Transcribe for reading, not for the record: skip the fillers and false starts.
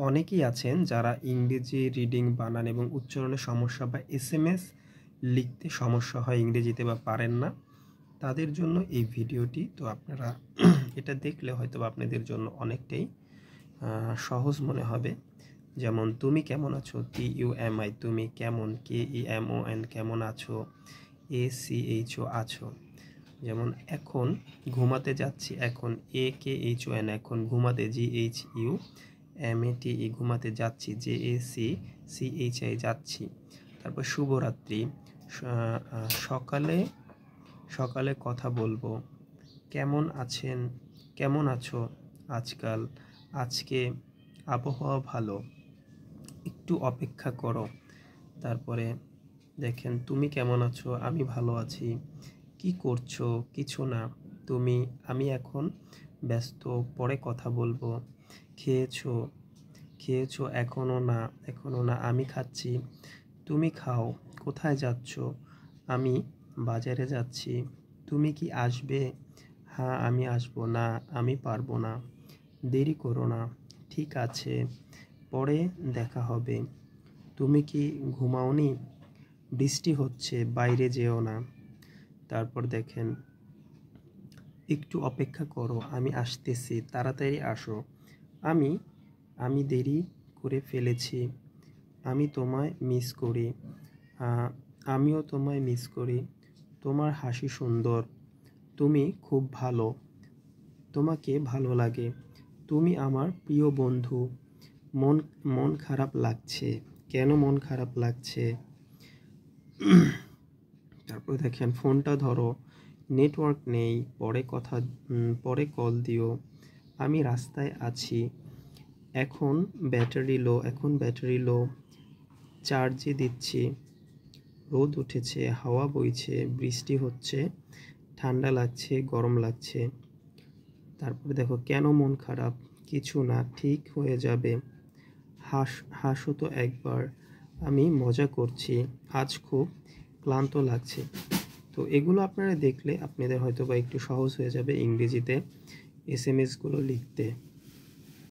অনেকেই আছেন যারা ইংরেজি রিডিং, বানান এবং উচ্চারণে সমস্যা বা এসএমএস লিখতে সমস্যা হয় ইংরেজিতে বা পারেন না। তাদের জন্য এই ভিডিওটি। তো আপনারা এটা দেখলে হয়তোবা আপনাদের জন্য অনেকটাই সহজ মনে হবে। যেমন তুমি কেমন আছো, TUMI তুমি কেমন, KEMON কেমন আছো, ACHO আছো। যেমন এখন ঘুমাতে যাচ্ছি, এখন AKHON এখন ঘুমাতে, GHUMATE ঘুমাতে যাচ্ছি, JACCHI যাচ্ছি। তারপর শুভরাত্রি, সকালে সকালে কথা বলবো, কেমন আছেন, কেমন আছো আজকাল, আজকে আবহাওয়া ভালো, একটু অপেক্ষা করো। তারপরে দেখেন তুমি কেমন আছো, আমি ভালো আছি, কি করছো, কিছু না, তুমি, আমি এখন ব্যস্ত, পরে কথা বলবো, খেয়েছো, খেয়েছো, এখনো না, আমি খাচ্ছি, তুমি খাও, কোথায় যাচ্ছ, আমি বাজারে যাচ্ছি, তুমি কি আসবে, হ্যাঁ আমি আসবো, না আমি পারবো না, দেরি করো না, ঠিক আছে, পরে দেখা হবে, তুমি কি ঘুমাওনি, বৃষ্টি হচ্ছে, বাইরে যেও না। তারপর দেখেন একটু অপেক্ষা করো, আমি আসতেছি, তাড়াতাড়ি আসো, আমি আমি দেরি করে ফেলেছি, আমি তোমায় মিস করি, আমিও তোমায় মিস করি, তোমার হাসি সুন্দর, তুমি খুব ভালো, তোমাকে ভালো লাগে, তুমি আমার প্রিয় বন্ধু, মন মন খারাপ লাগছে, কেন মন খারাপ লাগছে। তারপর দেখেন ফোনটা ধরো, নেটওয়ার্ক নেই, পরে কল দিও, আমি রাস্তায় আছি, এখন ব্যাটারি লো, চার্জে দিচ্ছি, রোদ উঠেছে, হাওয়া বইছে, বৃষ্টি হচ্ছে, ঠান্ডা লাগছে, গরম লাগছে। তারপরে দেখো কেন মন খারাপ, কিছু না, ঠিক হয়ে যাবে, হাসো তো একবার, আমি মজা করছি, আজ খুব ক্লান্ত লাগছে। তো এগুলো আপনারা দেখলে আপনাদের হয়তো বা একটু সহজ হয়ে যাবে ইংরেজিতে এসএমএসগুলো লিখতে।